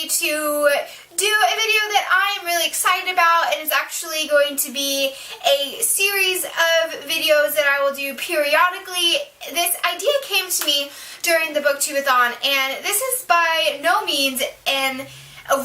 ready to do a video that I am really excited about. It is actually going to be a series of videos that I will do periodically. This idea came to me during the Booktubeathon, and this is by no means an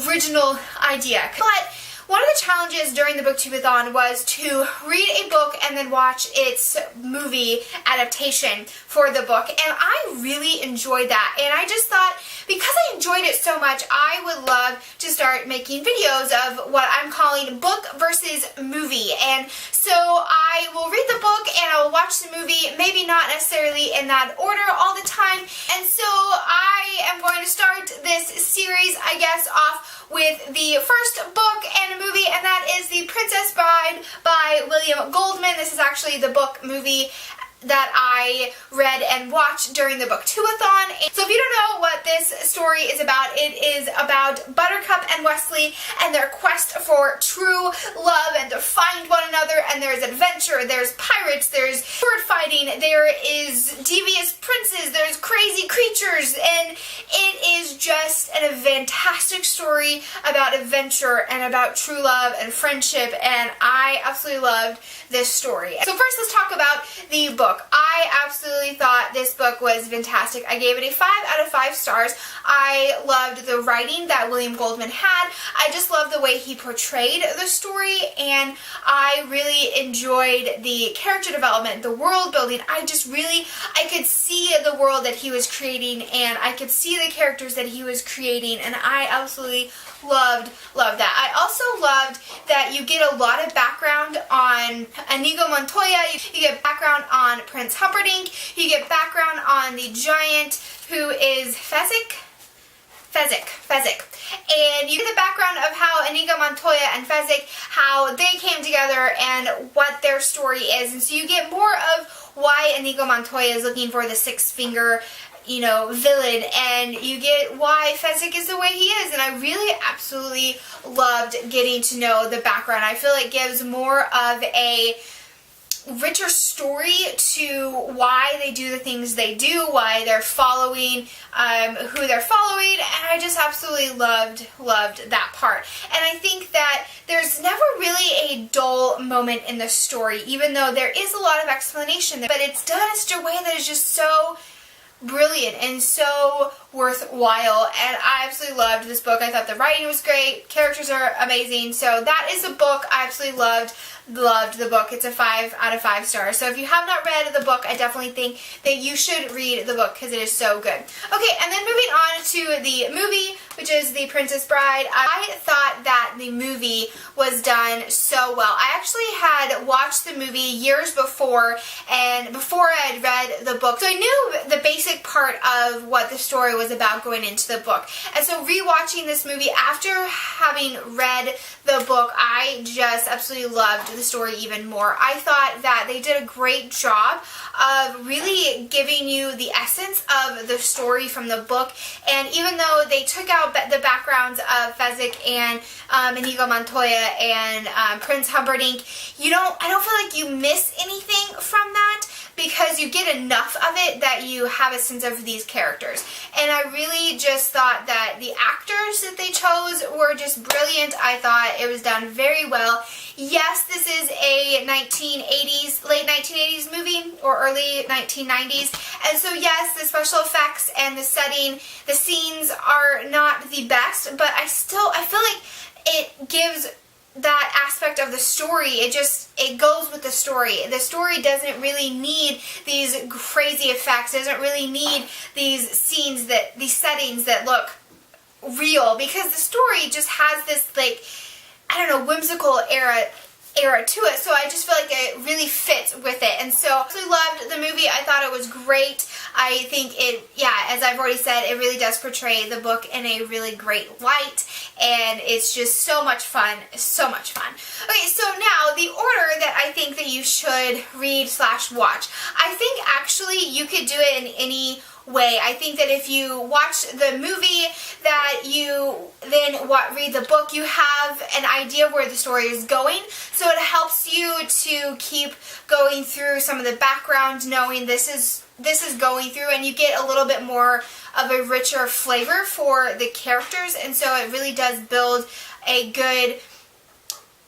original idea. But one of the challenges during the Booktubeathon was to read a book and then watch its movie adaptation for the book, and I really enjoyed that. And I just thought, because I enjoyed it so much, I would love to start making videos of what I'm calling book versus movie. And so I will read the book and I will watch the movie, maybe not necessarily in that order all the time. And so I am going to start this series, I guess, off with the first book and a movie, and that is The Princess Bride by William Goldman. This is actually the book movie that I read and watched during the Booktubeathon. So if you don't know what this story is about, it is about Buttercup and Westley and their quest for true love and to find one another, and there's adventure, there's pirates, there's sword fighting, there is devious princes, there's crazy creatures, and it is just a fantastic story about adventure and about true love and friendship, and I absolutely loved this story. So first, let's talk about the book. I absolutely thought this book was fantastic. I gave it a 5 out of 5 stars. I loved the writing that William Goldman had. I just loved the way he portrayed the story, and I really enjoyed the character development, the world building. I could see the world that he was creating, and I could see the characters that he was creating, and I absolutely loved that. I also loved that you get a lot of background on Inigo Montoya, you get background on Prince Humperdinck, you get background on the giant who is Fezzik, and you get the background of how Inigo Montoya and Fezzik, how they came together and what their story is, and so you get more of why Inigo Montoya is looking for the six-finger villain, and you get why Fezzik is the way he is, and I really absolutely loved getting to know the background. I feel it gives more of a richer story to why they do the things they do, why they're following who they're following, and I just absolutely loved that part. And I think that there's never really a dull moment in the story, even though there is a lot of explanation there, but it's done in such a way that is just so brilliant and so worthwhile, and I absolutely loved this book. I thought the writing was great, characters are amazing, so that is a book I absolutely loved the book. It's a 5 out of 5 stars. So if you have not read the book, I definitely think that you should read the book because it is so good. Okay, and then moving on to the movie, which is The Princess Bride. I thought that the movie was done so well. I actually had watched the movie years before, and before I had read the book, so I knew the basic part of what the story was about going into the book. And so rewatching this movie after having read the book, I just absolutely loved the story even more. I thought that they did a great job of really giving you the essence of the story from the book, and even though they took out the backgrounds of Fezzik and Inigo Montoya and Prince Humperdinck, I don't feel like you miss anything from that, because you get enough of it that you have a sense of these characters. And I really just thought that the actors that they chose were just brilliant. I thought it was done very well. Yes, this is a late 1980s movie, or early 1990s, and so yes, the special effects and the setting, the scenes are not the best, but I feel like it gives that aspect of the story. It goes with the story. The story doesn't really need these crazy effects, doesn't really need these scenes, these settings that look real, because the story just has this, whimsical era to it, so I just feel like it really fits with it. And so I absolutely loved the movie. I thought it was great. I think as I've already said, it really does portray the book in a really great light, and it's just so much fun, Okay, so now the order that I think that you should read/watch. I think actually you could do it in any way. I think that if you watch the movie, that you then read the book, you have an idea of where the story is going, so it helps you to keep going through some of the background, knowing this is this is going through, and you get a little bit more of a richer flavor for the characters, and so it really does build a good,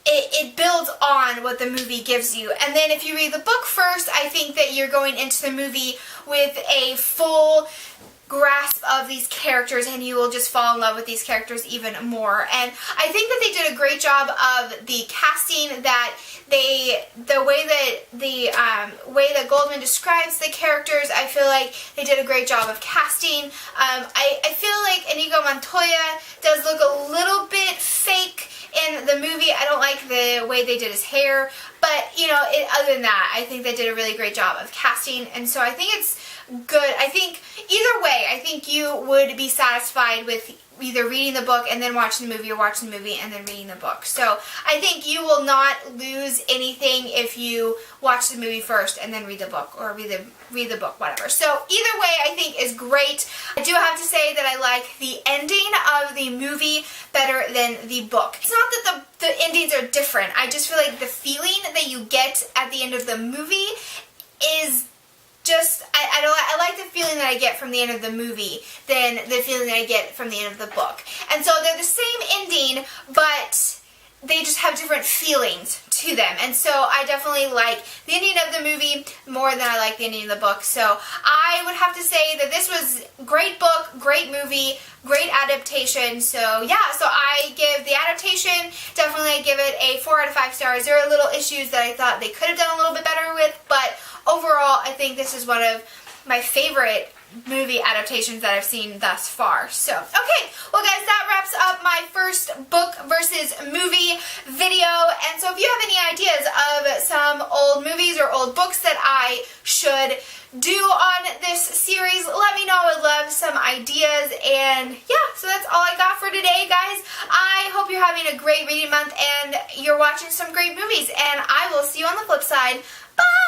it builds on what the movie gives you. And then if you read the book first, I think that you're going into the movie with a full grasp of these characters, and you will just fall in love with these characters even more. And I think that they did a great job of the casting, that the way that Goldman describes the characters, I feel like they did a great job of casting. I feel like Inigo Montoya does look a little bit fake in the movie. I don't like the way they did his hair, but you know, other than that, I think they did a really great job of casting, and so I think it's good. I think either way, I think you would be satisfied with either reading the book and then watching the movie, or watching the movie and then reading the book. So I think you will not lose anything if you watch the movie first and then read the book, or read the book, whatever. So either way, I think is great. I do have to say that I like the ending of the movie better than the book. It's not that the endings are different. I just feel like the feeling that you get at the end of the movie is just, I like the feeling that I get from the end of the movie than the feeling that I get from the end of the book. And so they're the same ending, but they just have different feelings to them. And so I definitely like the ending of the movie more than I like the ending of the book. So I would have to say that this was great book, great movie, great adaptation. So yeah, so I give the adaptation, definitely I give it a 4 out of 5 stars. There are little issues that I thought they could have done a little bit better with, but overall, I think this is one of my favorite movie adaptations that I've seen thus far. So, okay, well guys, that wraps up my first book versus movie video. And so if you have any ideas of some old movies or old books that I should do on this series, let me know. I would love some ideas. And yeah, so that's all I got for today, guys. I hope you're having a great reading month and you're watching some great movies. And I will see you on the flip side. Bye!